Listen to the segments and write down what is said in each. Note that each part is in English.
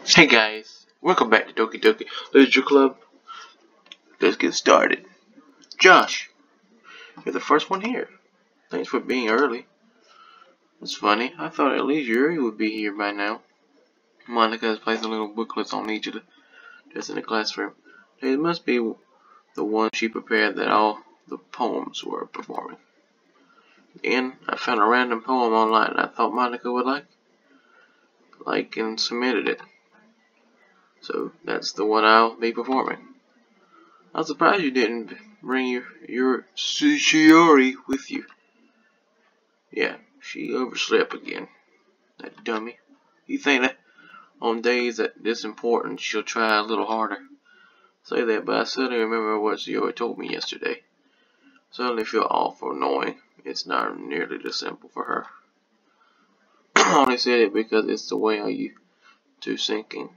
Hey guys, welcome back to Doki Doki Literature Club. Let's get started. Josh, you're the first one here. Thanks for being early. It's funny, I thought at least Yuri would be here by now. Monica has placed little booklets on each of the desks in the classroom. It must be the one she prepared that all the poems were performing. Then I found a random poem online I thought Monica would like and submitted it. So that's the one I'll be performing. I'm surprised you didn't bring your Shiori with you. Yeah, she overslept again. That dummy. You think that on days that this important she'll try a little harder? Say that, but I suddenly remember what Shiori told me yesterday. Suddenly feel awful knowing it's not nearly this simple for her. I only said it because it's the way I used to thinking.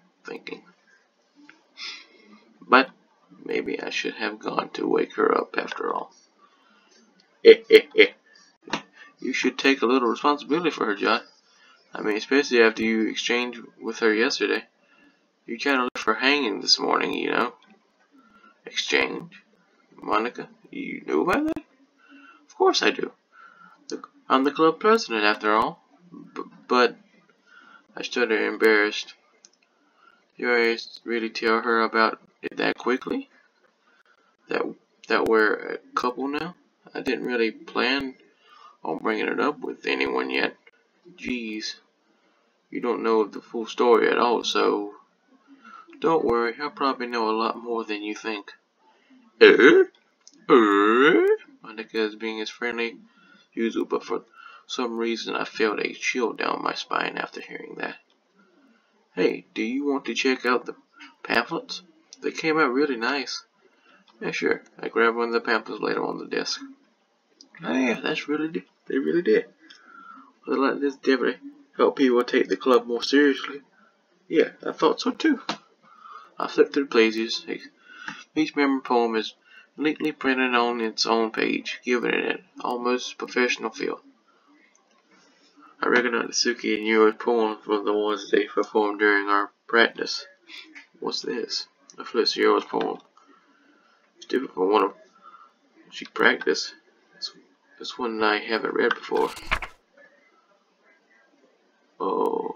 But maybe I should have gone to wake her up after all. You should take a little responsibility for her, John. I mean, especially after you exchanged with her yesterday. You kind of left her hanging this morning, you know. Exchange? Monica, you knew about that? Of course I do. I'm the club president, after all. But I stuttered, embarrassed. You really tell her about it that quickly? That we're a couple now? I didn't really plan on bringing it up with anyone yet. Geez, you don't know the full story at all, so don't worry, I probably know a lot more than you think. Monica is being as friendly as usual, but for some reason I felt a chill down my spine after hearing that. Hey, do you want to check out the pamphlets? They came out really nice. Yeah, sure. I grabbed one of the pamphlets later on the desk. Oh yeah, they really did. Well, like this definitely help people take the club more seriously. Yeah, I thought so too. I flipped through the pages. Each member poem is neatly printed on its own page, giving it an almost professional feel. I recognized Suki and Yuri's poems from the ones they performed during our practice. What's this? I flipped to Yuri's poem. It's different from one of she practiced. It's one I haven't read before. Oh.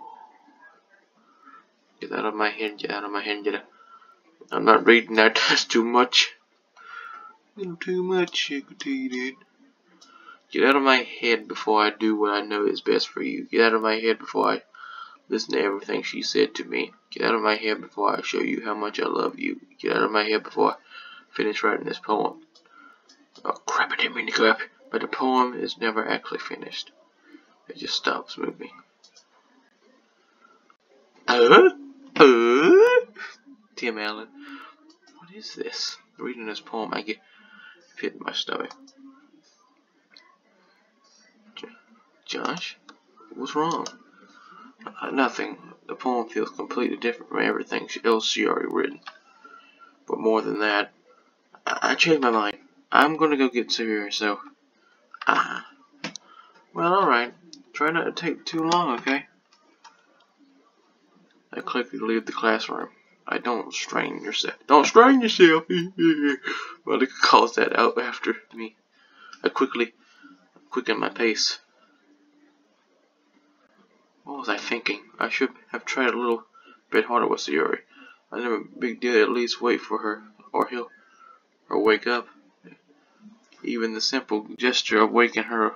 Get out of my head, get out of my head, I'm not reading that, that's too much. A little too much, I could tell you that. Get out of my head before I do what I know is best for you. Get out of my head before I listen to everything she said to me. Get out of my head before I show you how much I love you. Get out of my head before I finish writing this poem. Oh crap, I didn't mean to clap. But the poem is never actually finished. It just stops moving. Tim Allen. What is this? Reading this poem, I get a pit in my stomach. Josh? What's wrong? Nothing. The poem feels completely different from everything else she already written. But more than that, I changed my mind. I'm gonna go get Severe, so... Well, alright. Try not to take too long, okay? I quickly leave the classroom. Don't strain yourself. Don't strain yourself! Monica calls that out after me. I quicken my pace. What was I thinking? I should have tried a little bit harder with Sayori. I never big deal at least wait for her, or wake up. Even the simple gesture of walking her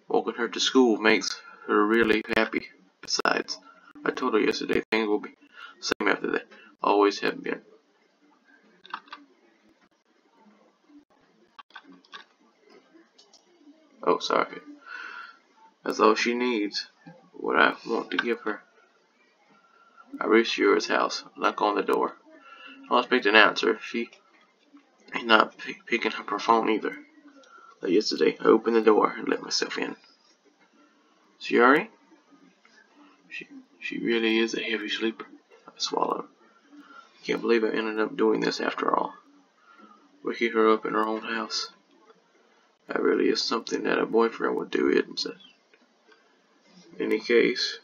to school makes her really happy. Besides, I told her yesterday things will be the same after that. Always have been. Oh, sorry. That's all she needs. What I want to give her. I reach Yura's house, knock on the door. I don't expect an answer. She is not picking up her phone either. Like yesterday, I opened the door and let myself in. Shiori? She really is a heavy sleeper. I swallowed. Can't believe I ended up doing this after all. Waking her up in her own house. That really is something that a boyfriend would do, isn't it? In any case,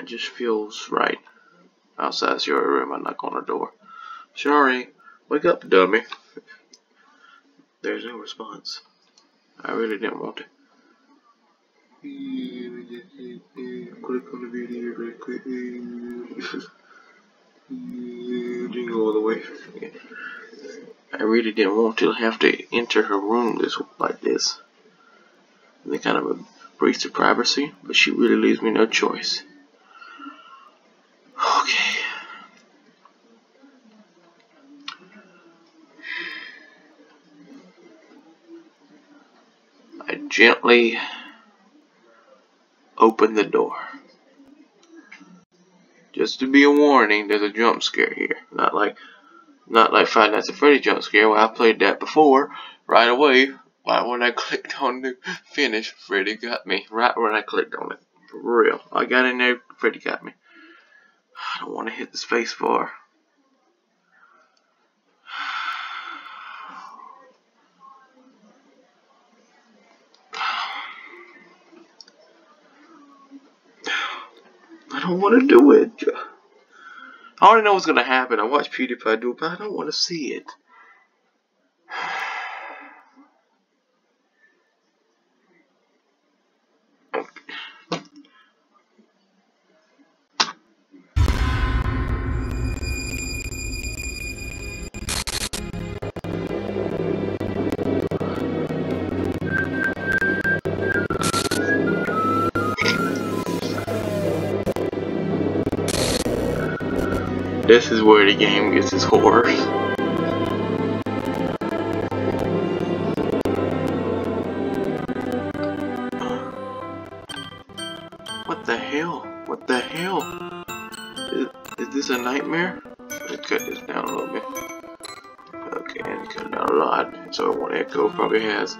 just feels right. Outside Shuri room, I knock on her door. Shuri, wake up, dummy. There's no response. I really didn't want to. Click on the video really quick. Jingle all the way. I really didn't want to have to enter her room like this. It's kind of a breach of privacy, but she really leaves me no choice. Okay. I gently open the door. Just to be a warning, there's a jump scare here. Not like Five Nights at Freddy's jump scare where I played that before. Right away, right when I clicked on the finish, Freddy got me. Right when I clicked on it. For real. I got in there, Freddy got me. I don't want to hit the space bar. I don't want to do it. I already know what's going to happen. I watched PewDiePie do it, but I don't want to see it. This is where the game gets its horrors. What the hell? What the hell? Is this a nightmare? Let's cut this down a little bit. Okay, and cut it down a lot, so it won't echo. Probably has.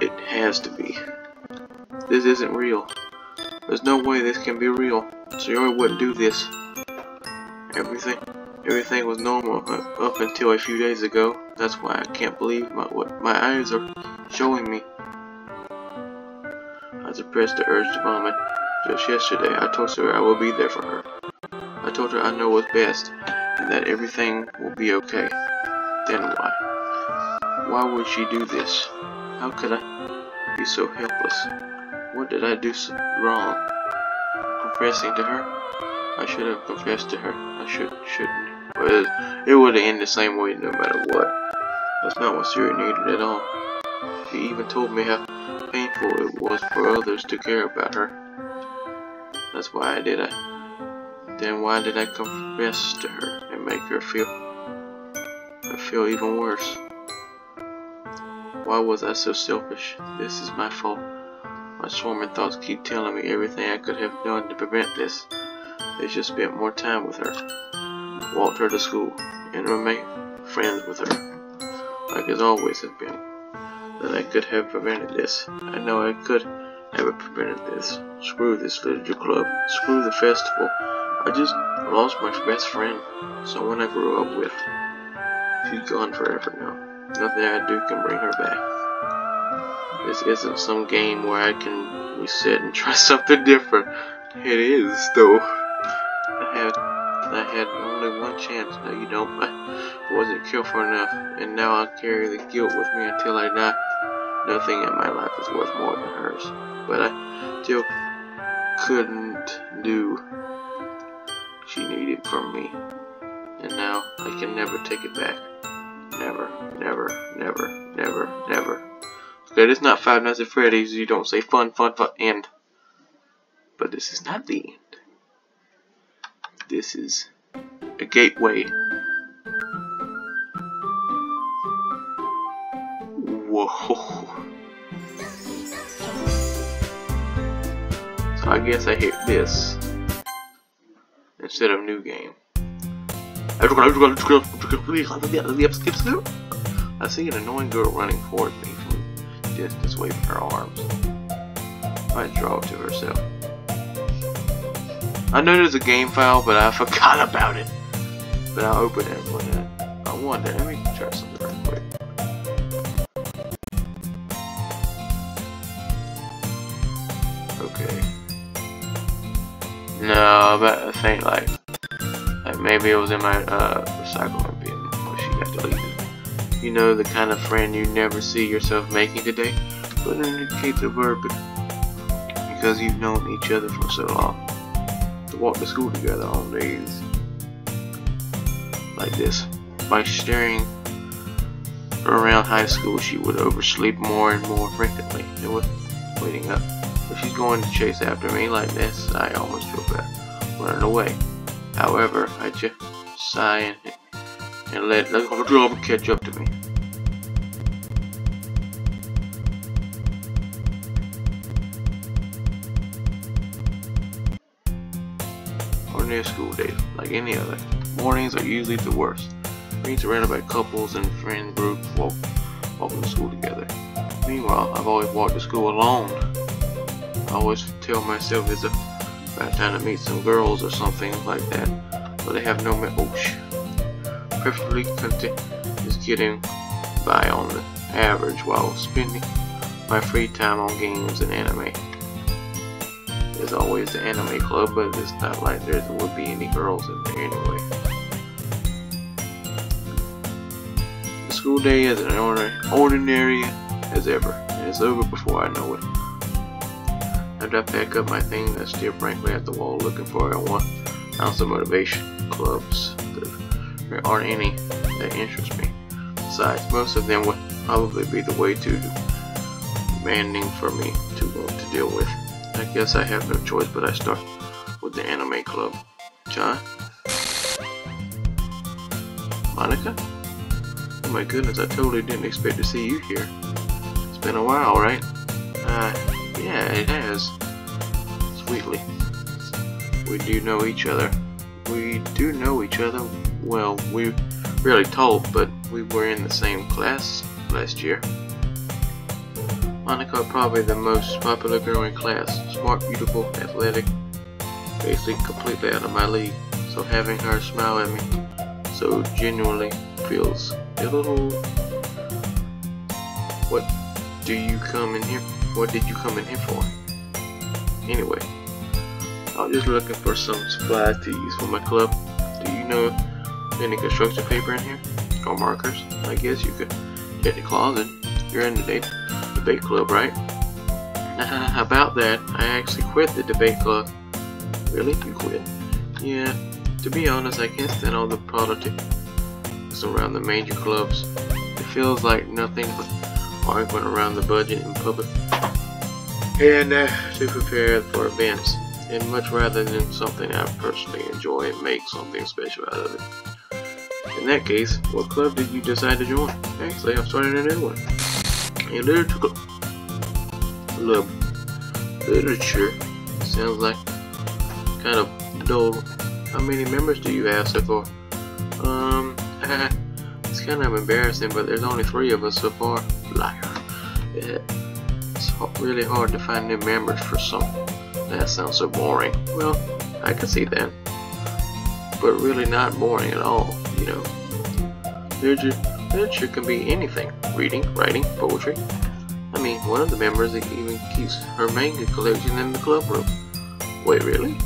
It has to be. This isn't real. There's no way this can be real. Shuri wouldn't do this. Everything was normal up until a few days ago. That's why I can't believe what my eyes are showing me. I suppressed the urge to vomit. Just yesterday, I told her I will be there for her. I told her I know what's best, and that everything will be okay. Then why? Why would she do this? How could I be so helpless? What did I do wrong? Confessing to her? I should have confessed to her. I shouldn't. But it would have ended the same way no matter what. That's not what Shuri needed at all. She even told me how painful it was for others to care about her. That's why I did it. Then why did I confess to her and make her feel even worse? Why was I so selfish? This is my fault. My swarming thoughts keep telling me everything I could have done to prevent this. They just spent more time with her, walked her to school, and remained friends with her, like it always has been. That I could have prevented this. I know I could have prevented this. Screw this literature club. Screw the festival. I just lost my best friend, someone I grew up with. She's gone forever now. Nothing I do can bring her back. This isn't some game where I can reset and try something different. It is, though. I had only one chance. No, you don't. I wasn't careful enough, and now I'll carry the guilt with me until I die. Nothing in my life is worth more than hers, but I still couldn't do she needed from me, and now I can never take it back. Never, never, never, never, never. Okay, this is not Five Nights at Freddy's. You don't say fun, end. But this is not the end. This is a gateway. Whoa. So I guess I hit this instead of new game. I see an annoying girl running towards me from distance, waving her arms. Might draw to herself. I know there's a game file, but I forgot about it. But I'll open it one minute. I wonder, let me try something real quick. Okay. No, but I think like maybe it was in my recycling bin when she got deleted. You know, the kind of friend you never see yourself making today, but indicates a verb because you've known each other for so long. To walk to school together on days like this. By staring around high school, she would oversleep more and more frequently and with waiting up. If she's going to chase after me like this, I almost feel bad running away. However, I just sigh and let the drama catch up to me. Ordinary school days, like any other. Mornings are usually the worst. Being surrounded by couples and friend groups walking to school together. Meanwhile, I've always walked to school alone. I always tell myself it's about time to meet some girls or something like that, but they have no perfectly content just getting by on the average while spending my free time on games and anime. There's always the anime club, but it's not like there would be any girls in there anyway. The school day is an ordinary as ever, and it's over before I know it. After I pack up my things, I stare blankly at the wall looking for one ounce of motivation. Clubs, there aren't any that interest me. Besides, most of them would probably be the way too demanding for me to deal with. I guess I have no choice, but I start with the anime club. John? Monica? Oh my goodness, I totally didn't expect to see you here. It's been a while, right? Yeah, it has. Sweetly. We do know each other. Well, we rarely talk, but we were in the same class last year. Monica probably the most popular girl in class. Smart, beautiful, athletic, basically completely out of my league. So having her smile at me so genuinely feels a little... What did you come in here for? Anyway, I was just looking for some supplies to use for my club. Do you know any construction paper in here? Or markers? I guess you could check the closet. You're in the debate club, right? About that, I actually quit the debate club. Really? You quit? Yeah, to be honest, I can't stand all the politics around the major clubs. It feels like nothing but arguing around the budget in public and to prepare for events, and much rather than something I personally enjoy and make something special out of it. In that case, what club did you decide to join? Actually, I'm starting a new one. A literature club. Literature sounds like kind of dull. How many members do you have so far? It's kind of embarrassing, but there's only 3 of us so far. Liar. It's really hard to find new members for something that sounds so boring. Well, I can see that, but really not boring at all, you know. Literature can be anything. Reading, writing, poetry. I mean, one of the members even keeps her manga collection in the club room. Wait, really?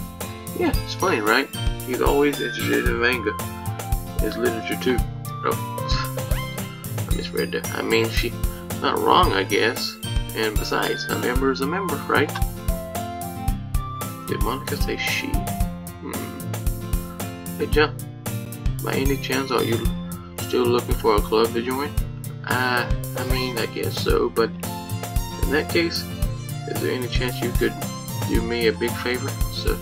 Yeah, it's funny, right? He's always interested in manga. It's literature too. Oh, I misread that. I mean, she's not wrong, I guess. And besides, a member is a member, right? Did Monica say she? Hey, John. By any chance, are you still looking for a club to join? I mean, I guess so, but in that case, is there any chance you could do me a big favor? So,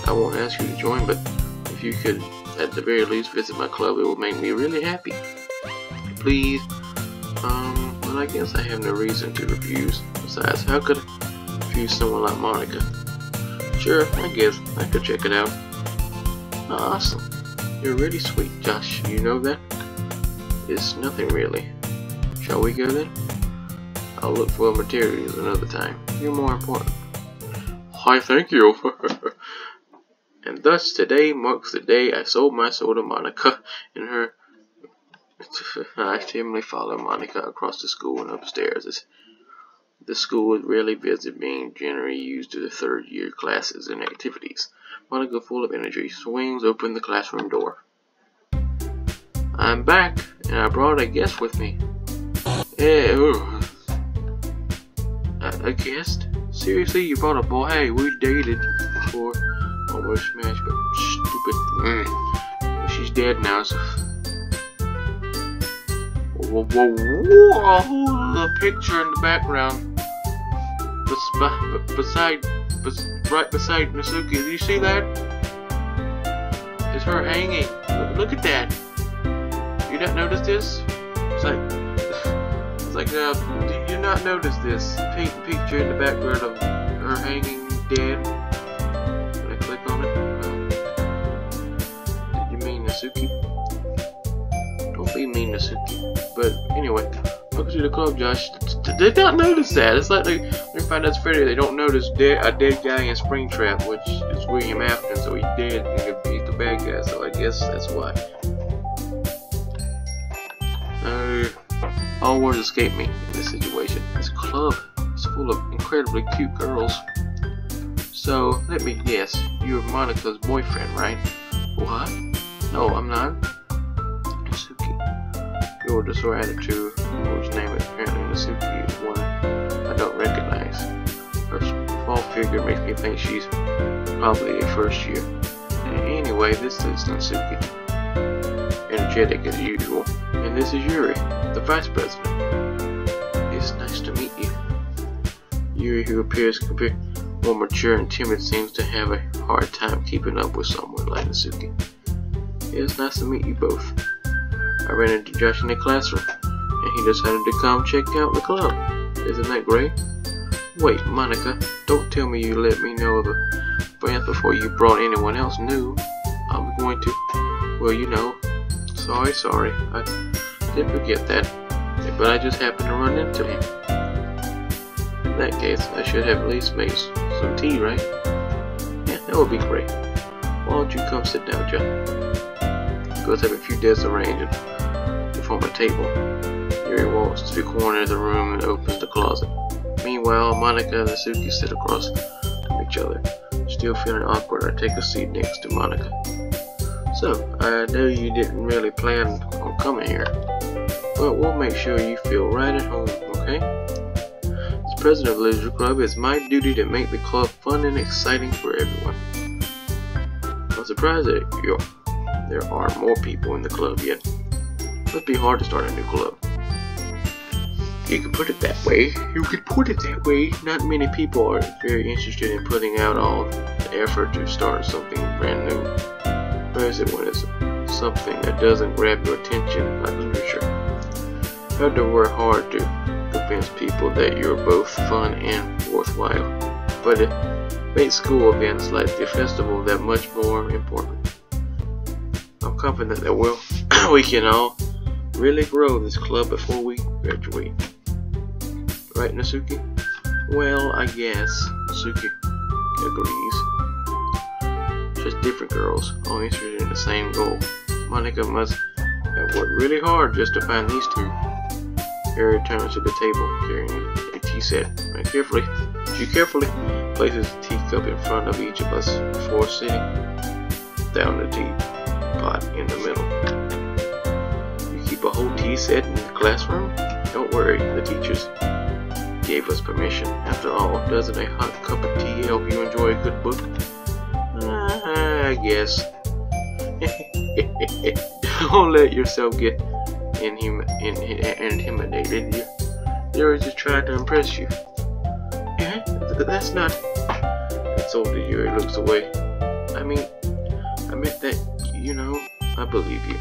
I won't ask you to join, but if you could, at the very least, visit my club, it would make me really happy. Please. Well, I guess I have no reason to refuse. Besides, how could I refuse someone like Monica? Sure, I guess I could check it out. Awesome. You're really sweet, Josh. You know that? It's nothing really. Shall we go then? I'll look for materials another time. You're more important. Why, thank you. And thus today marks the day I sold my soul to Monica and her. I timidly followed Monica across the school and upstairs. The school is rarely visited, being generally used to the third-year classes and activities. Monica, full of energy, swings open the classroom door. I'm back, and I brought a guest with me. A guest? Seriously, you brought a boy? Hey, we dated before. Almost smashed, but stupid. She's dead now, so... Whoa, the picture in the background. Right beside Nasuki. Did you see that? It's her hanging. Look at that. You not notice this? Did you not notice this picture in the background of her hanging dead? When I click on it? Did you mean Nasuki? Don't be mean Nasuki. But anyway, welcome to the club, Josh. They don't notice that. It's like they find out Freddy. They don't notice a dead guy in Springtrap, which is William Afton, so he's dead and he's the bad guy. So I guess that's why. All words escape me in this situation. This club is full of incredibly cute girls. So let me guess, you're Monica's boyfriend, right? What? No, I'm not. Nasuki. Your disorder attitude, whose name apparently Nasuki is one I don't recognize. Her small figure makes me think she's probably a first year. Anyway, this is Nasuki. Energetic as usual. And this is Yuri, the vice president. It's nice to meet you. Yuri, who appears more mature and timid, seems to have a hard time keeping up with someone like Nasuki. It's nice to meet you both. I ran into Josh in the classroom, and he decided to come check out the club. Isn't that great? Wait, Monica, don't tell me you let me know of the friends before you brought anyone else new. I'm going to, well, you know, sorry, I did forget that, but I just happened to run into him. In that case, I should have at least made some tea, right? Yeah, that would be great. Why don't you come sit down, John? Let's have a few desks arranged to form a table. Yuri walks to the corner of the room and opens the closet. Meanwhile, Monica and Nasuki sit across from each other. Still feeling awkward, I take a seat next to Monica. So, I know you didn't really plan on coming here, but we'll make sure you feel right at home, okay? As president of the Literature Club, it's my duty to make the club fun and exciting for everyone. I'm surprised that there are more people in the club yet. It must be hard to start a new club. You can put it that way. Not many people are very interested in putting out all the effort to start something brand new. Especially when it's something that doesn't grab your attention like literature. You have to work hard to convince people that you're both fun and worthwhile. But it makes school events like the festival that much more important. I'm confident that we can all really grow this club before we graduate. Right, Nasuki? Well, I guess Nasuki agrees. Just different girls, all interested in the same goal. Monica must have worked really hard just to find these two. Harry returns to the table carrying a tea set and she carefully places the teacup in front of each of us before sitting down the teapot in the middle. You keep a whole tea set in the classroom? Don't worry, the teachers gave us permission. After all, doesn't a hot cup of tea help you enjoy a good book? I guess. Don't let yourself get intimidated. You're just trying to impress you. Yeah, that's not. It's older. Yuri looks away. I meant that, you know, I believe you.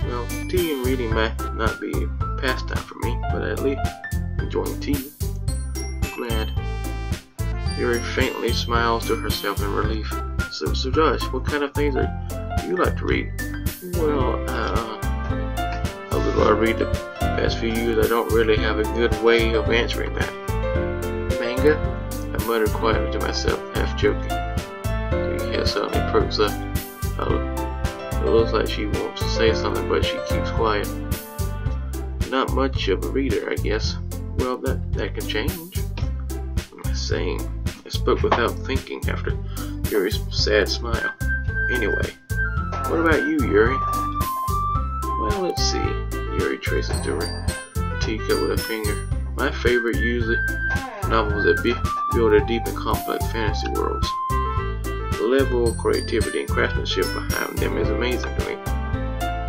Well, tea and reading might not be a pastime for me, but at least enjoying tea. Glad. Yuri faintly smiles to herself in relief. So Josh, what kind of things do you like to read? Well, how little I read the past few years, I don't really have a good way of answering that. Manga? I muttered quietly to myself, half joking. The head suddenly perks up. It looks like she wants to say something, but she keeps quiet. Not much of a reader, I guess. well, that can change. I'm just saying. I spoke without thinking after Yuri's sad smile. Anyway, what about you, Yuri? Well, let's see. Yuri traces the teacup with a finger. My favorite usually novels that build a deep and complex fantasy worlds. The level of creativity and craftsmanship behind them is amazing to me.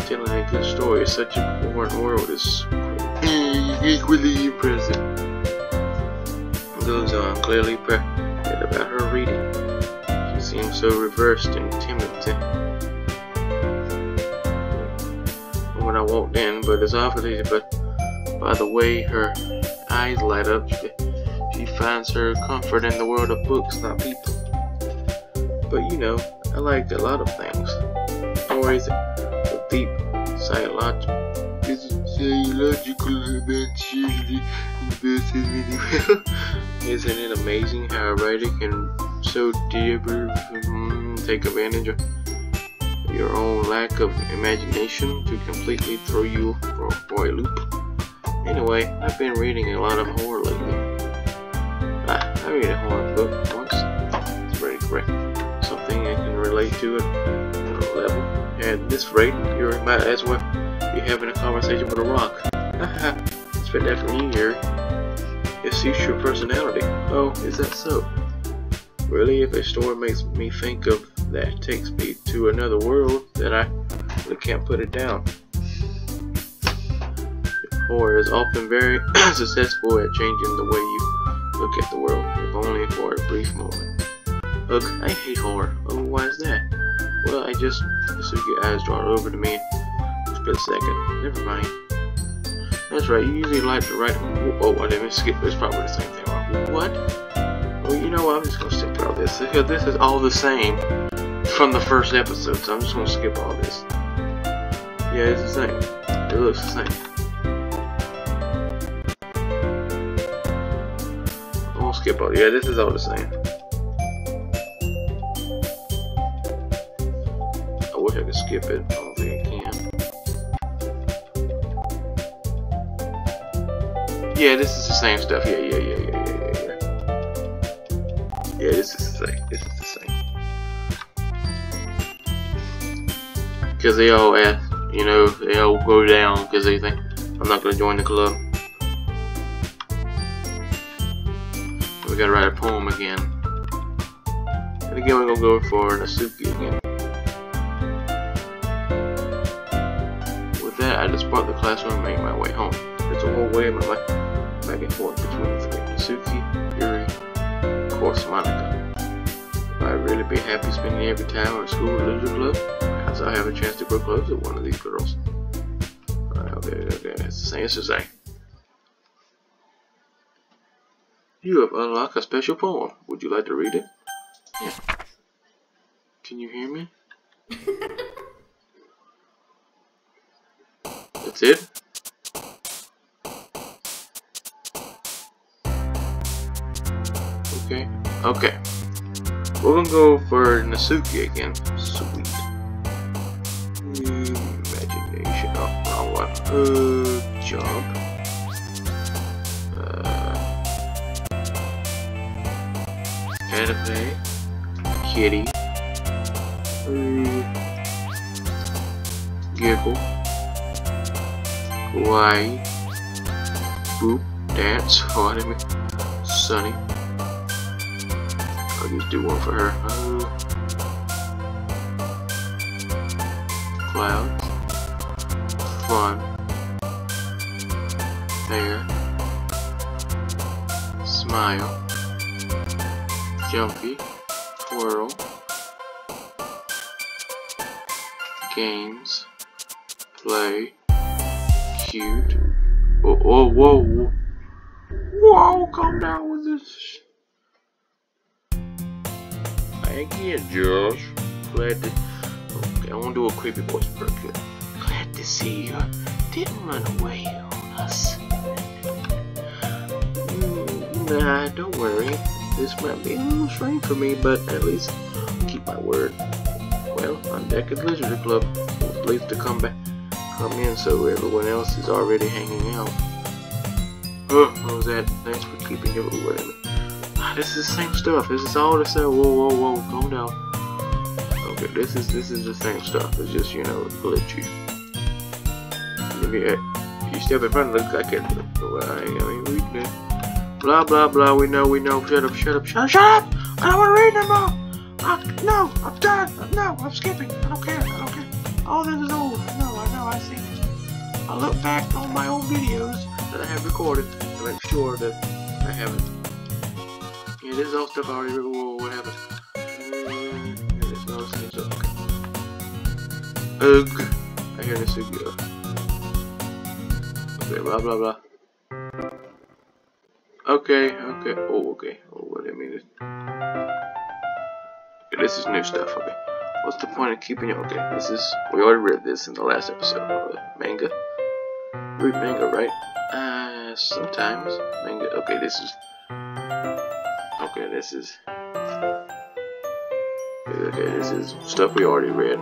Telling a good story in such a foreign world is equally impressive. Goes on, clearly passionate about her reading. She seems so reversed and timid when I walked in, but it's obviously by the way her eyes light up, she finds her comfort in the world of books, not people. But you know, I like a lot of things. Stories of deep psychological eventually isn't it amazing how a writer can so deeply take advantage of your own lack of imagination to completely throw you for a loop? Anyway, I've been reading a lot of horror lately. I read a horror book once. It's pretty great. Something I can relate to at a level. At this rate, you might as well be having a conversation with a rock. It's been definitely you here. It suits your personality. Oh, is that so? Really, if a story makes me think of that, takes me to another world, then I really can't put it down. Horror is often very successful at changing the way you look at the world, if only for a brief moment. Ugh, I hate horror. Oh, why is that? Well, I just see your eyes draw over to me in a split second. Never mind. That's right, you usually like to write. Oh, I didn't skip. It's probably the same thing. What? Well, you know what? I'm just gonna skip all this because this is all the same from the first episode, so I'm just gonna skip all this. Yeah, it's the same. It looks the same. I won't skip all. Yeah, this is all the same. I wish I could skip it. I don't think I can. Yeah, this is the same stuff. Yeah. Yeah, this is the same. This is the same. Because they all ask, you know, they all go down because they think I'm not going to join the club. We got to write a poem again. And again, we're going to go for Nasuki again. With that, I just brought the classroom and made my way home. It's a whole way of my life. Back and forth between the three: Nasuki, Yuri, of course Monica. Would I really be happy spending every time at school with Literature Club? Perhaps I'll have a chance to grow close with one of these girls. Okay, it's the same. It's the same. You have unlocked a special poem. Would you like to read it? Yeah. Can you hear me? That's it? Okay. We're gonna go for Nasuki again. Sweet. Imagination. Oh, wrong one. Jump. Anime. Kitty. Giggle. Kawaii. Boop. Dance. Oh, I didn't mean. Sunny. I'll just do one for her. Clouds. Fun. Hair. Smile. Jumpy. Twirl. Games. Play. Cute. Whoa. Whoa, calm down with this. Again, Josh. Glad to. Okay, I want to do a creepy voice pretty good. Glad to see you didn't run away on us. Nah, don't worry. This might be a little strange for me, but at least I'll keep my word. Well, on deck at Literature Club. It was late to come in, so everyone else is already hanging out. What was that? Thanks for keeping your whatever. This is the same stuff. This is all the same. Whoa, calm down. Okay, this is the same stuff. It's just, you know, glitchy. You step in front, looks like it. Well, I ain't reading it. Blah blah blah. We know. Shut up! I don't want to read no more. No, I'm done. No, I'm skipping. I don't care. All this is over. No, I know. I see it. I look back on my old videos that I have recorded to make sure that I haven't. Yeah, this is all stuff I already read. Whoa, what happened? There's no sense of. Ugh. I hear this again. Okay, blah blah blah. Okay. Oh, okay. Oh, what I mean is. Okay, this is new stuff. Okay. What's the point of keeping it? Okay, we already read this in the last episode. Manga. Read manga, right? Sometimes manga. Okay, this is. Okay, this is stuff we already read.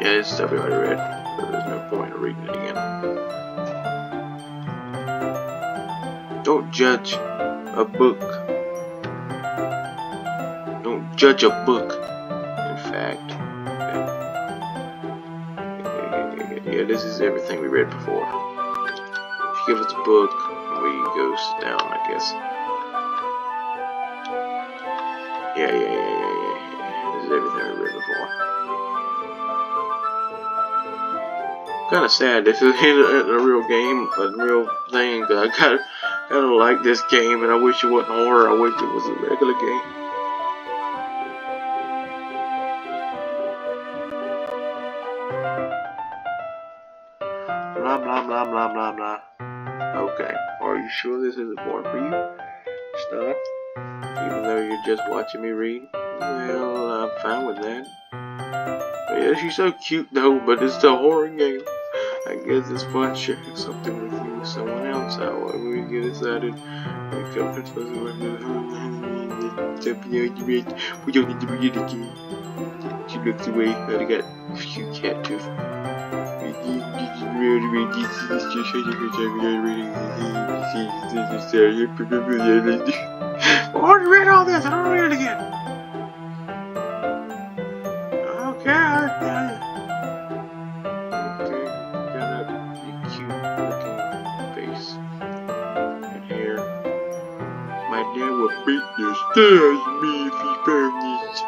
Yeah, it's stuff we already read, so there's no point in reading it again. Don't judge a book. Don't judge a book. In fact, yeah, this is everything we read before. If you give us a book, we go sit down, I guess. Yeah. This is everything we read before. Kind of sad. This is a real game, a real thing. Cause I kind of like this game, and I wish it wasn't horror. I wish it was a regular game. Blah blah blah blah blah blah. Okay, are you sure this isn't boring for you? It's not. Even though you're just watching me read. Well, I'm fine with that. Yeah, she's so cute though, but it's a horror game. I guess it's fun sharing something with you with someone else. However, we get excited. We don't need to read it again. She looks away. I got a few cat tooth. I already read all this. I don't read it again. Beat the stairs me if he found this.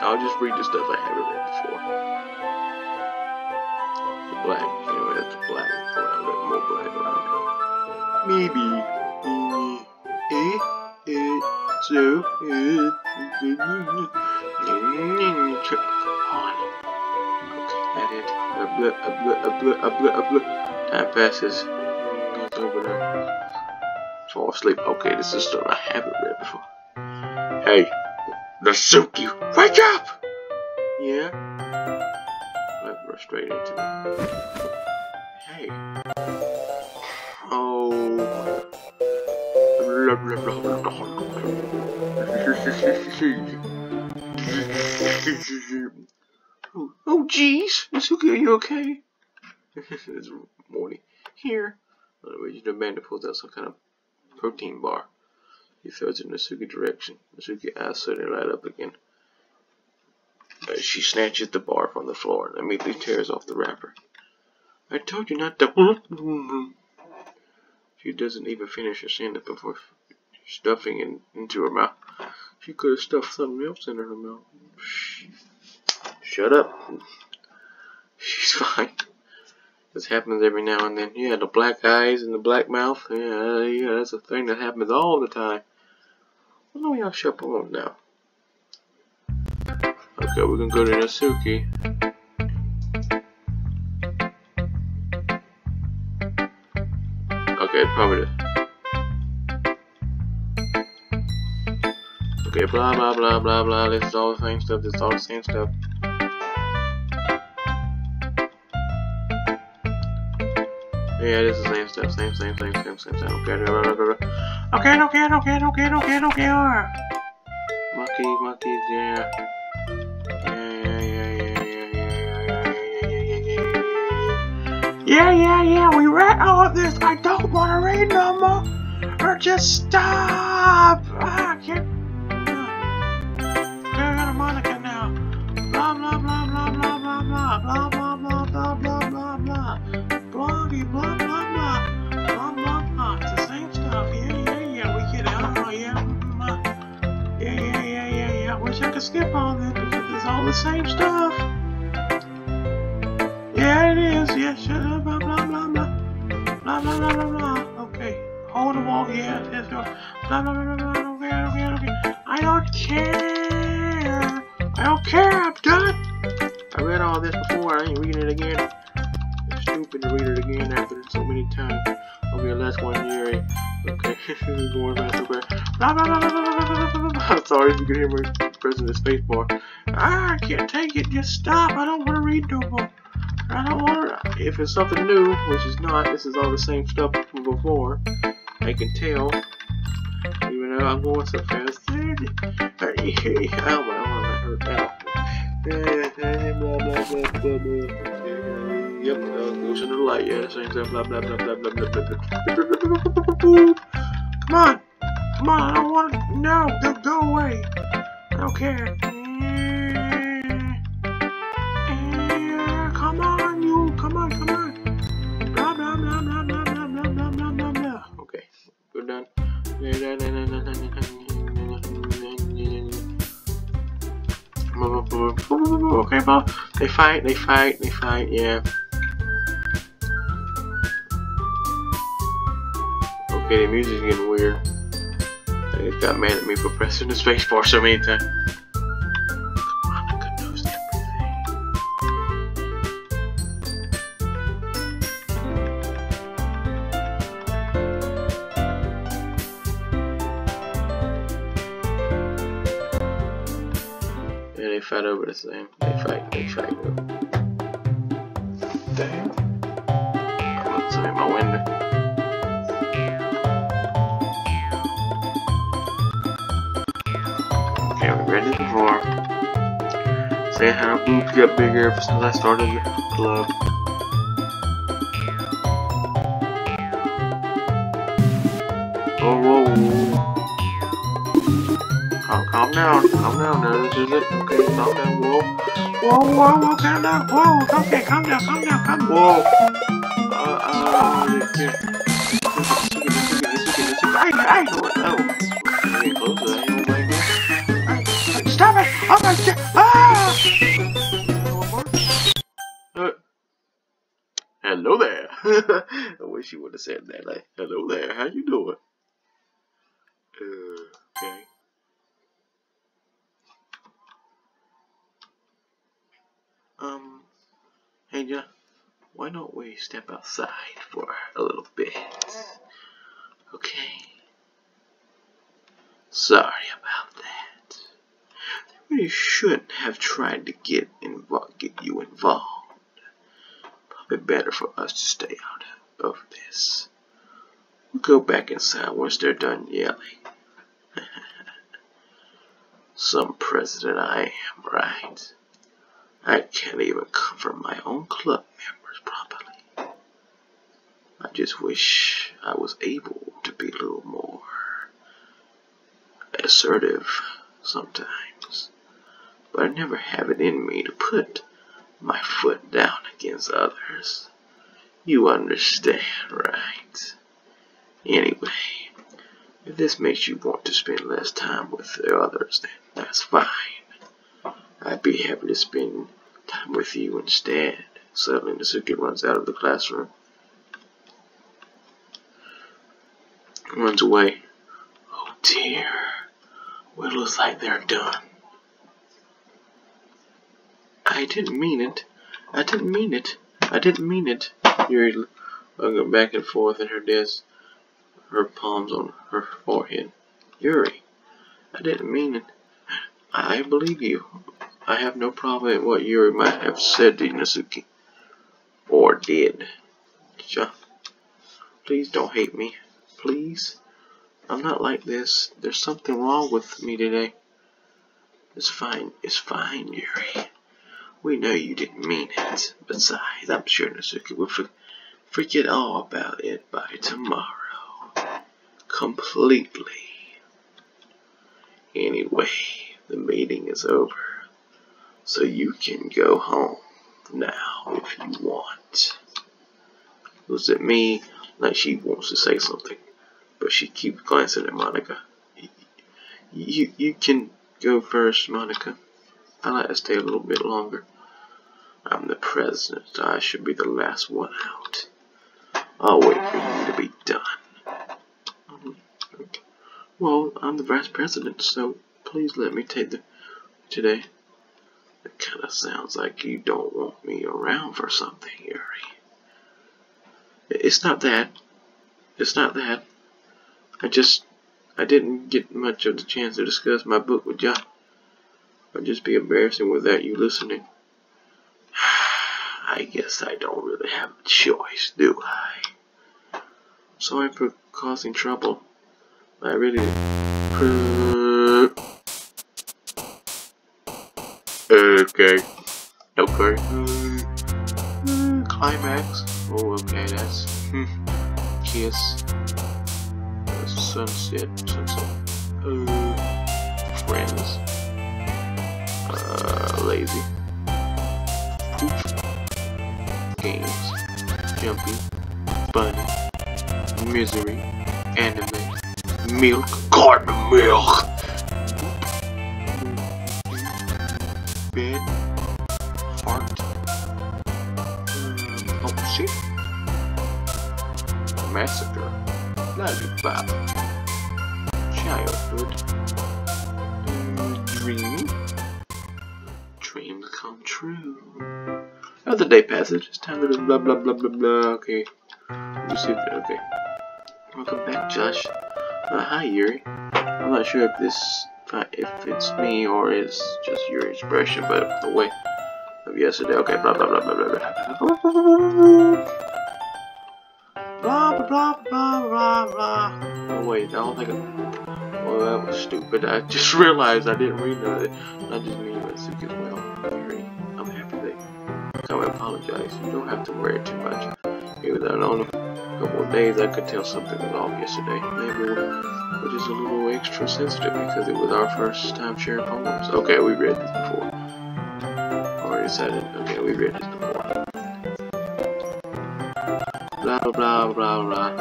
I'll just read the stuff I haven't read before. The black, you know, that's black around it, more black around it. Maybe. So, come on. Okay, that it. Time passes. It's over there. Fall asleep. Okay, this is stuff I haven't read before. Hey, Nasuki, wake up! Yeah? That rushed straight into me. Hey. Oh. Oh, jeez. Nasuki, are you okay? It's morning. Here. The bandit pulls out some kind of protein bar. He throws it in Nasuki's direction. Nasuki's eyes suddenly light up again. She snatches the bar from the floor and immediately tears off the wrapper. I told you not to. She doesn't even finish her sentence before stuffing it into her mouth. She could have stuffed something else in her mouth. Shut up. She's fine. This happens every now and then. Yeah, the black eyes and the black mouth. Yeah, that's a thing that happens all the time. Well, let me all shut up now. Okay, we're gonna go to Nasuki. Okay, probably. Okay, blah blah blah blah blah. This is all the same stuff. This is all the same stuff. Yeah, this is the same stuff. Same. Okay. Monkeys, yeah. Yeah, we read all of this. I don't want to read no more. Or just stop. I can't. I got a Monica now. Blah, blah, blah, blah, blah, blah, blah, blah, blah, blah, blah, blah, blah, blah. Bloggy, blah, blah, blah. Blah, blah, blah. It's the same stuff. Yeah. We get it. Yeah. Wish I could skip all this because it's all the same stuff. Yeah, it is. Yeah, shut up. Blah, blah, blah, blah. Blah, blah, blah, blah, blah. Okay. Hold the wall. Yeah, let's go. Blah, blah, blah, blah, blah. Okay. I don't care. I'm done. I read all this before. I ain't reading it again. It's stupid to read it again after so many times. Okay, last one, Yuri. Okay, this is going fast. Okay. Blah, blah, blah, blah, blah, blah, blah, blah. I'm sorry if you can hear me pressing the space bar. I can't take it. Just stop. I don't want to read no more. I don't want to. If it's something new, which is not, this is all the same stuff from before. I can tell. Even though I'm going so fast. Oh, my arm hurt now. Yep, goes into the light. Yeah, the same stuff. Blah, blah, blah, blah, blah, blah, blah, blah. Come on, I don't want to. No, go away. I don't care. Come on. Blah, blah, blah, blah, blah, blah, blah, blah, blah, blah. Okay, we're done. Okay, well, they fight, yeah. Okay, the music's getting weird. They got mad at me for pressing the space bar so many times. Come on, I could lose Yeah, they fight over the same. They fight. Dang. I'm looking at my window. Okay, we read this before. Saying how boobs got bigger ever since I started the club. Whoa. Calm down now, this is it. Okay, calm down, whoa, calm down, whoa, okay, calm down, whoa. Stop it! Oh my God! Hello there. I wish you would have said that. Like, hello there. How you doing? Okay. Hey, John. Why don't we step outside for a little bit? Okay. Sorry about that. They really shouldn't have tried to get you involved. Probably better for us to stay out of this. We'll go back inside once they're done yelling. Some president I am, right? I can't even comfort my own club members properly. I just wish I was able to be a little more assertive sometimes. But I never have it in me to put my foot down against others. You understand, right? Anyway, if this makes you want to spend less time with the others, then that's fine. I'd be happy to spend time with you instead. Suddenly, Nasuke runs out of the classroom. Runs away. Oh dear. Well, it looks like they're done. I didn't mean it. Yuri going back and forth in her desk, her palms on her forehead. Yuri, I didn't mean it. I believe you. I have no problem with what Yuri might have said to Nasuke. Or did. Please don't hate me. Please. I'm not like this. There's something wrong with me today. It's fine. It's fine, Yuri. We know you didn't mean it. Besides, I'm sure Natsuki will forget all about it by tomorrow. Completely. Anyway, the meeting is over. So you can go home now if you want. Looks at me like she wants to say something, but she keeps glancing at Monica. You can go first, Monica. I'd like to stay a little bit longer. I'm the president, so I should be the last one out. I'll wait for you to be done. Okay. Well, I'm the vice president, so please let me take today. It kind of sounds like you don't want me around for something, Yuri. It's not that. It's not that. I didn't get much of the chance to discuss my book with you. I'd just be embarrassing without you listening. I guess I don't really have a choice, do I? Sorry for causing trouble. I really... Okay. Okay. Climax. Oh, okay, that's... Kiss. Sunset. Friends. Lazy. Poop. Games. Jumping. Bunny. Misery. Anime. Milk. Carton milk. Bed. Heart. Oh shit. Massacre. Lollipop. Childhood. Dream. Dreams come true. Another day passes. It's time to blah blah blah blah blah. Okay. You see that? Okay. Welcome back, Josh. Hi, Yuri. I'm not sure if it's me or it's just your expression, but the way of yesterday. Okay. Blah blah blah blah blah blah. Blah blah blah blah blah. Oh wait, I don't think. Well, that was stupid. I just realized I didn't read that. I just mean Natsuki as well. Yuri, I'm happy that I apologize. You don't have to worry too much. Maybe that on a couple of days I could tell something was off yesterday. Maybe we're just a little extra sensitive because it was our first time sharing poems. Okay, we read this before. Already said it. Okay, we read this before. Blah blah blah blah.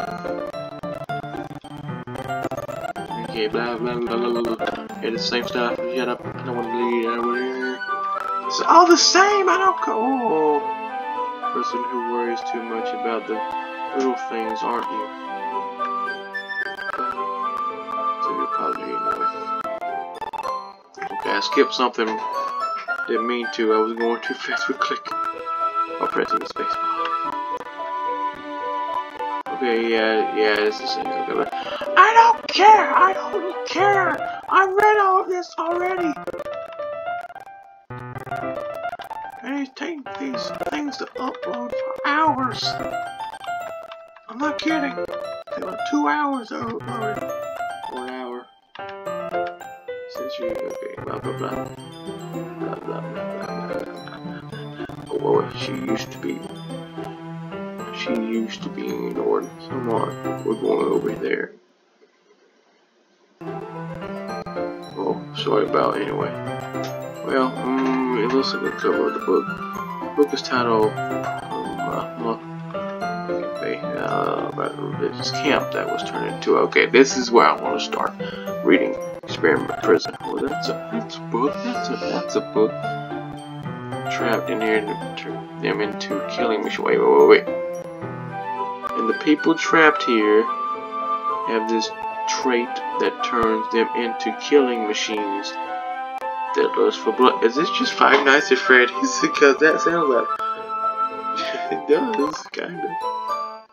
Okay, blah blah blah blah blah. It's the same stuff. Shut up. I don't want to leave. It's all the same. I don't go. Oh. Person who worries too much about the little things, aren't you? So you're positive anyway. Okay, I skipped something. Didn't mean to. I was going too fast with click. While pressing the space bar. Okay, yeah, it's the same. Okay, but I don't care! I don't care! I read all of this already! And it's taking these things to upload for hours! I'm not kidding! They were 2 hours to upload. 1 hour. Since you, okay, blah blah blah. Blah blah blah blah blah blah blah. Oh, she used to be ignored. Come on, we're going over there. Oh, sorry about it anyway. Well, it looks like the cover of the book. The book is titled about a religious camp that was turned into. Okay, this is where I want to start reading Experiment Prison. Well, that's a book. That's a book. Trapped in here to turn them into killing machines. Wait. And the people trapped here have this trait that turns them into killing machines that lust for blood. Is this just Five Nights at Freddy's? Because that sounds like it does, kinda.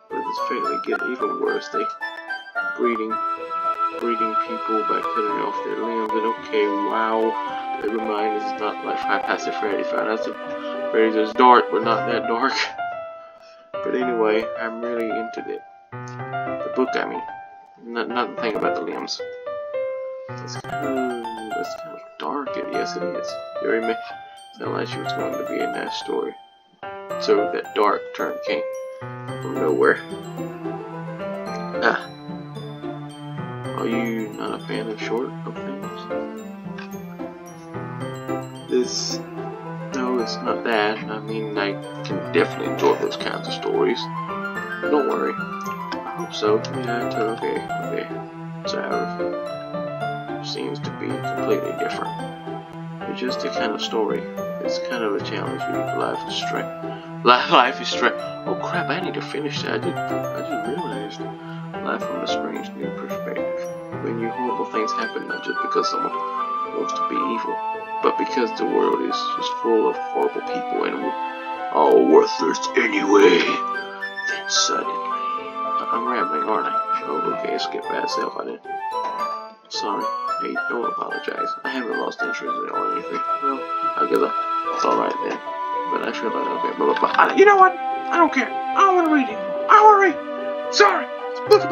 But it's apparently getting even worse. They breeding people by cutting off their limbs. And okay, wow. Never mind, this is not like Five Nights at Freddy's. Five Nights at Freddy's is dark, but not that dark. But anyway, I'm really into it. The book, I mean. Not the thing about the limbs. It's kind of dark. Yes, it is. You already made it sound like she was going to be a nice story. So that dark turn came from nowhere. Ah. Are you not a fan of short of things? No, it's not that. I mean, I can definitely enjoy those kinds of stories. Don't worry. I hope so. Yeah, okay. So ours seems to be completely different. It's just a kind of story. It's kind of a challenge. Life is straight. Life is straight. Oh crap! I need to finish that. I just realized. Life from a strange new perspective. When horrible things happen, not just because someone wants to be evil, but because the world is just full of horrible people and we're all worthless anyway. Then suddenly, I'm rambling, aren't I? Oh, okay, skip bad self. I didn't. Sorry. Hey, don't apologize. I haven't lost interest in it or anything. Well, I guess it's alright then. But I feel like okay, but you know what? I don't care. I don't want to read anymore. I don't want to read. Sorry. It's a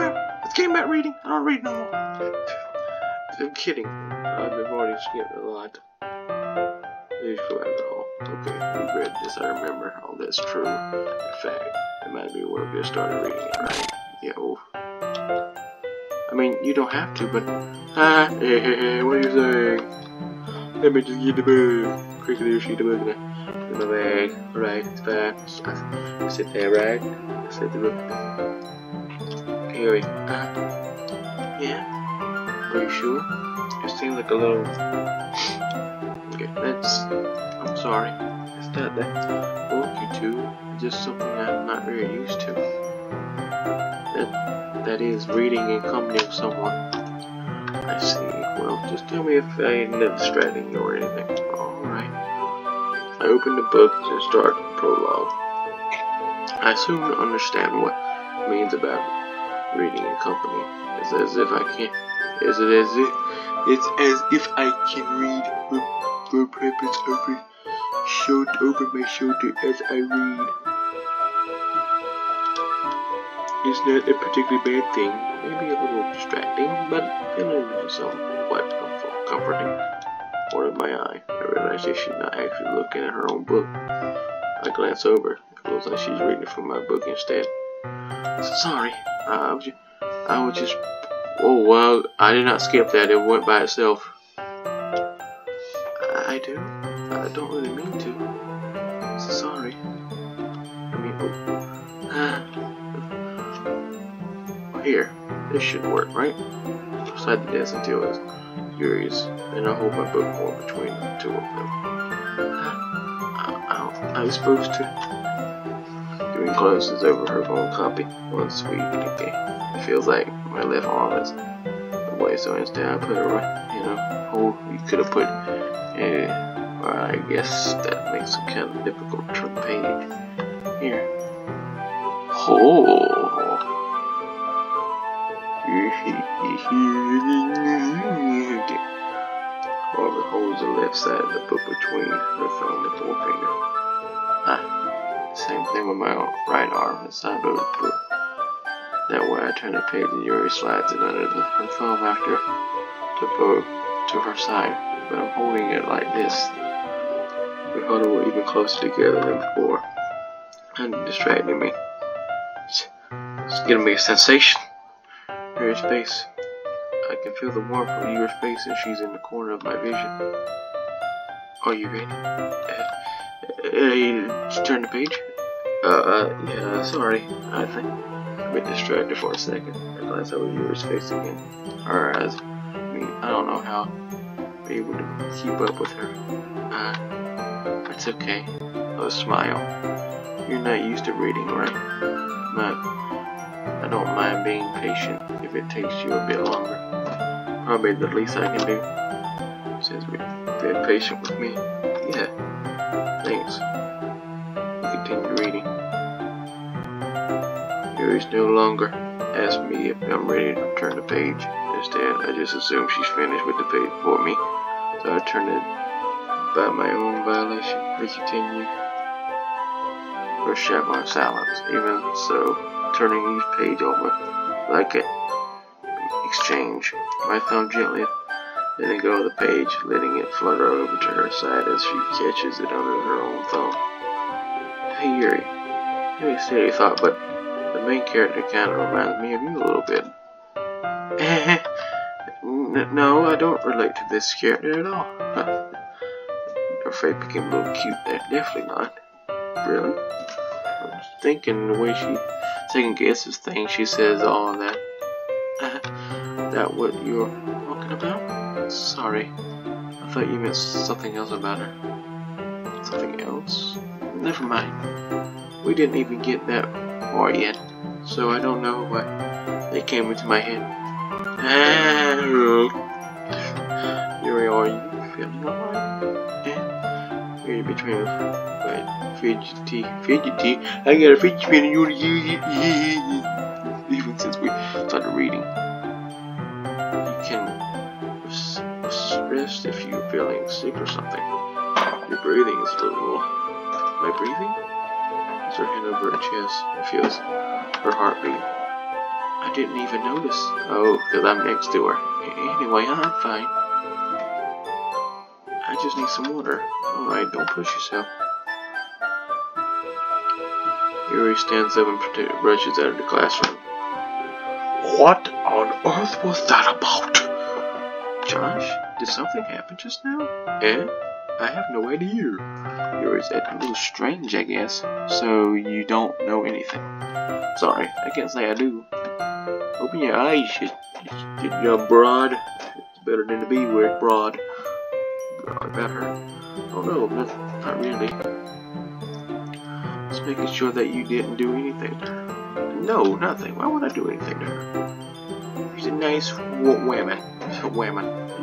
game about reading. I don't read no more. I'm kidding. I've already skipped a lot. Okay, you read this. I remember. Oh, that's true. In fact, it might be where we just started reading it, right? Yo. I mean, you don't have to, but hey, what are you saying? Let me just get the book. Quickly, sheet the book in my bag. Right, it's fine. I sit there, right? I sit the book. Anyway, yeah. Are you sure? It seems like a little. Okay, I'm sorry. It's not that book you two. It's just something I'm not very used to. That is reading in company of someone. I see. Well, just tell me if I ain't distracting you or anything. Alright. I open the book and start the prologue. I soon understand what it means about reading in company. It's as if I can. It's as if I can read for purpose over my shoulder as I read. It's not a particularly bad thing, maybe a little distracting, but somewhat comforting. Out of my eye, I realize that she's not actually looking at her own book. I glance over. It looks like she's reading from my book instead. Sorry, I was just. Oh well, I did not skip that. It went by itself. I do. I don't really mean to. Sorry. I mean, here, this should work, right? Beside the desk until it's furious, and I hold my book more between the two of them. I was supposed to. Getting closes over her own copy. One sweet okay. It feels like my left arm is away, so instead I put it right. Oh, you could have put. Or I guess that makes it kind of difficult to turn the page. Here. Oh. Barbara holds the left side of the book between her thumb and forefinger. Same thing with my right arm inside of the book. That way I turn the page and Yuri slides it under her thumb after to go to her side. But I'm holding it like this. We hold it even closer together than before. And distracting me. It's giving me a sensation. Yuri's face. I can feel the warmth of Yuri's face and she's in the corner of my vision. Are you ready? Turn the page? Yeah, sorry. I think I've been distracted for a second. I glanced over Yuri's face again. Her eyes. I don't know how I'm able to keep up with her. It's okay. I'll smile. You're not used to reading, right? I don't mind being patient if it takes you a bit longer. Probably the least I can do. Since you've been patient with me. Yeah. Thanks. You continue reading. Yuri's no longer asks me if I'm ready to turn the page. Instead, I just assume she's finished with the page for me. So I turn it by my own violation. We continue. First chapter on silence. Even so, turning each page over like an exchange. My thumb gently letting go of the page, letting it flutter over to her side as she catches it under her own thumb. Hey Yuri, very steady thought, but the main character kind of reminds me of you a little bit. No, I don't relate to this character at all. Her face became a little cute there. Definitely not. Really? I was thinking the way she second guesses things, she says all of that. That what you're talking about? Sorry. I thought you meant something else about her. Something else? Never mind. We didn't even get that far yet, so I don't know what they came into my head. Yuri, are you feeling alright? Yuri between fidgety. I got a fidget spinner, you wanna use it? Even since we started reading. You can rest if you're feeling sick or something. Your breathing is a little... My breathing? Puts her hand over her chest and feels her heartbeat. I didn't even notice. Oh, because I'm next to her. Anyway, I'm fine. I just need some water. Alright, don't push yourself. Yuri stands up and rushes out of the classroom. What on earth was that about? Josh, did something happen just now? I have no idea. Yuri's acting a little strange, I guess. So you don't know anything. Sorry, I can't say I do. Open your eyes, you young broad. It's better than to be with broad. Broad better. Oh no, not really. Just making sure that you didn't do anything to her. No, nothing. Why would I do anything to her? She's a nice woman.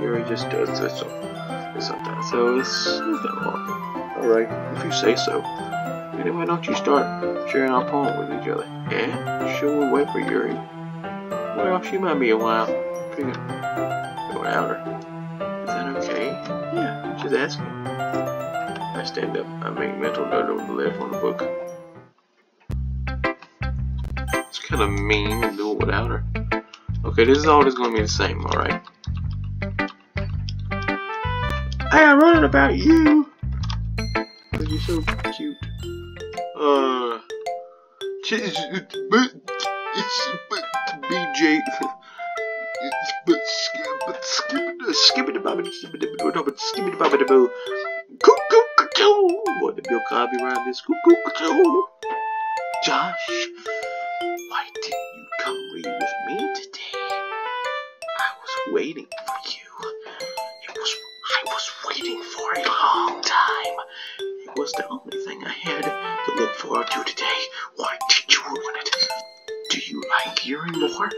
Yuri just does this sometimes. So it's not wrong. Alright, if you say so. Anyway, why don't you start sharing our poem with each other? Sure, we'll wait for Yuri. Well, she might be a while. Figure go louder. Is that okay? Yeah, she's asking. I stand up. I make mental note on the left on the book. It's kind of mean to do it without her. Okay, this is always going to be the same, alright? Hey, I'm running about you! But you're so cute. BJ. Skip it about it. What the Bill Cosby around this? Josh, why didn't you come read with me today? I was waiting for you. I was waiting for a long time. It was the only thing I had to look forward to today. Why did you ruin it? Do you like Yuri more?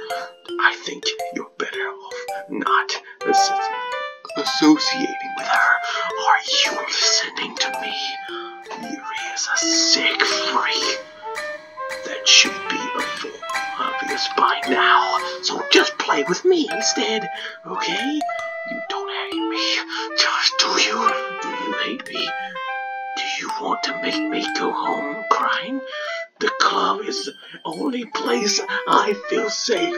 I think you're better off not associating with her. Are you listening to me? Yuri is a sick freak. That should be obvious by now. So just play with me instead, okay? You don't hate me. Josh, do you? Do you hate me? Do you want to make me go home crying? The club is the only place I feel safe.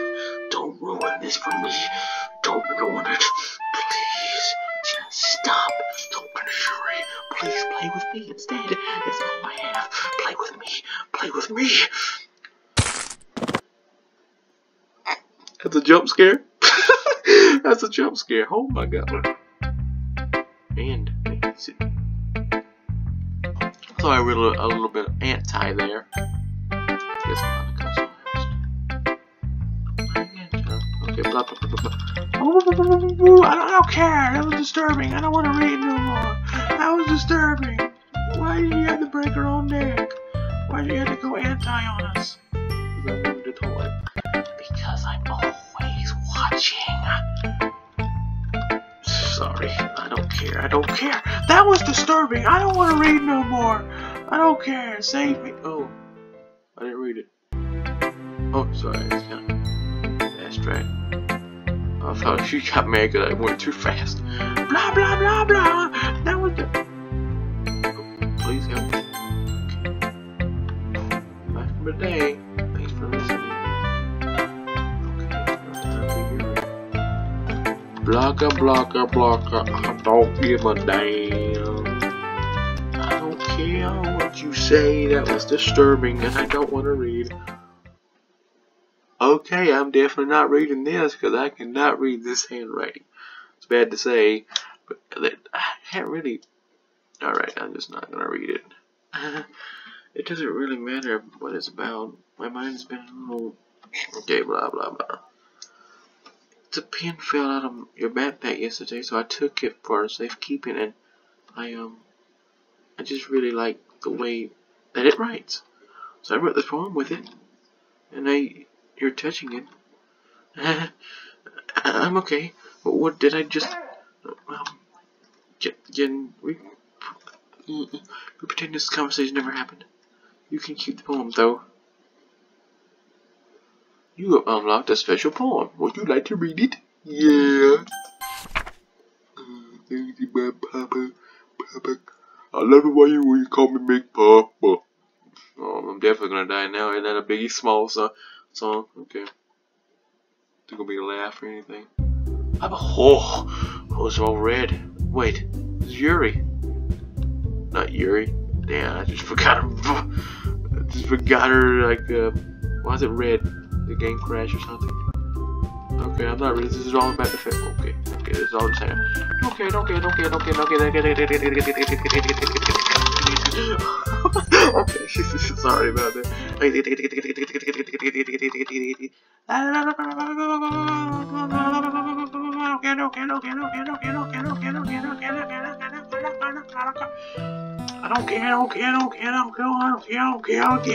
Don't ruin this for me. Don't ruin it. Please. Just stop. Don't hurry. Please play with me instead. That's all I have. Play with me. Play with me. That's a jump scare. That's a jump scare. Oh my god. And so I read a little bit of anti there. Guess okay, blah blah blah blah. Oh, I don't care. That was disturbing. I don't want to read no more. That was disturbing. Why did you have to break her own neck? Why did you have to go anti on us? Because I'm always watching. Sorry, I don't care. I don't care. That was disturbing. I don't want to read no more. I don't care. Save me. Oh, I didn't read it. Oh, sorry. It's kind of fast track. I thought she got mad because I went too fast. Blah blah blah blah. That was the. Oh, please help me. Okay. Bye for the day. Thanks for listening. blocker, blocker, blocker. I don't give a damn. I don't care what you say. That was disturbing, and I don't want to read. Okay, I'm definitely not reading this because I cannot read this handwriting. It's bad to say, but I can't really. Alright, I'm just not gonna read it. It doesn't really matter what it's about. My mind's been a little. Okay, blah blah blah. The pen fell out of your backpack yesterday, so I took it for safekeeping, and I just really like the way that it writes. So I wrote this poem with it, and you're touching it. I'm okay. But what did I just? We pretend this conversation never happened. You can keep the poem, though. You have unlocked a special poem. Would you like to read it? Yeah. Thank you, my Papa. Papa. I love it when you call me Big Papa. Oh, I'm definitely gonna die now. Isn't that a Biggie Small song? Okay. It's gonna be a laugh or anything. Oh, it's all red. Wait, it's Yuri. Not Yuri. Damn, I just forgot her. Like, why is it red? The game crash or something? Okay, I'm not really. This is all about the film. Okay, this is all the same. Okay. Okay, sorry about that. I don't care.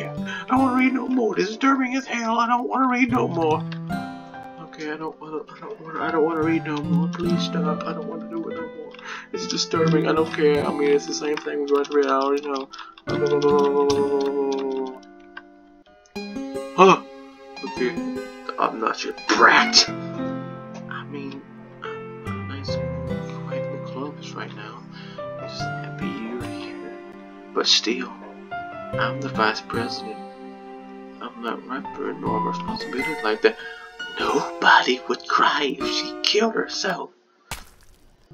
I don't want to read no more. This is disturbing as hell. I don't want to read no more. Okay, I don't want to read no more. Please stop. I don't want to do it no more. It's disturbing. I don't care. I mean, it's the same thing we read. I already know. Huh? Okay. I'm not your brat. I mean, I'm nice and quiet in the clubs right now. I'm just happy you're here. But still, I'm the vice president. I'm not right for enormous responsibility like that. Nobody would cry if she killed herself.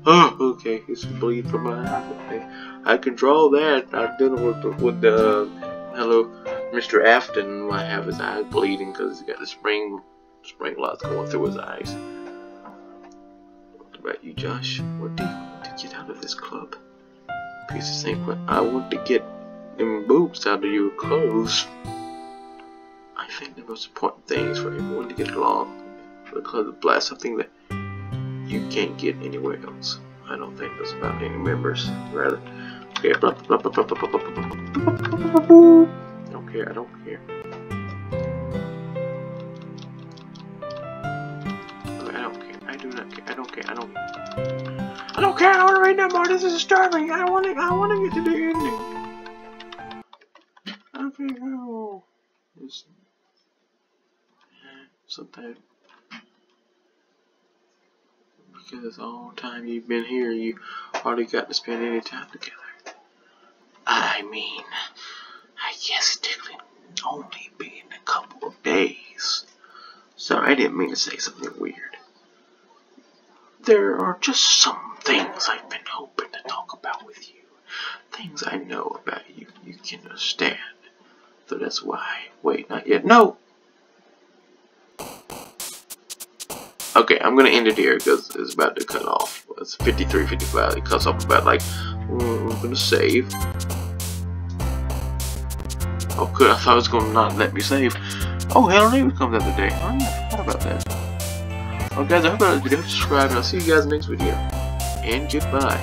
Oh, okay. It's bleed from my eyes. Okay. I can draw that. I've done it with the hello, Mr. Afton. I have his eyes bleeding because he's got the spring lots going through his eyes. What about you, Josh? What do you want to get out of this club? Piece of same question. I want to get them boobs out of your clothes. I think the most important thing is for everyone to get along. For the club to blast something that you can't get anywhere else. I don't think that's about any members. Rather, okay, blah, blah, blah, blah, blah, blah, blah, blah, blah, blah, blah. I don't care. I don't care. I don't care. I do not care. I don't care. I don't care. I don't want to read no more. This is disturbing. I want to get to the ending. Okay, no. Sometimes, because all the time you've been here, you hardly got to spend any time together. I mean, I guess technically only been a couple of days. Sorry, I didn't mean to say something weird. There are just some things I've been hoping to talk about with you. Things I know about you can understand. So that's why. Wait, not yet. No! Okay, I'm gonna end it here because it's about to cut off. It's 53, 55. It cuts off about like, I'm gonna save. Oh, good. I thought it was gonna not let me save. Oh, hell, news comes out today. Oh, yeah, I forgot about that. Well, guys, I hope you enjoyed this video. Subscribe, and I'll see you guys next video. And goodbye.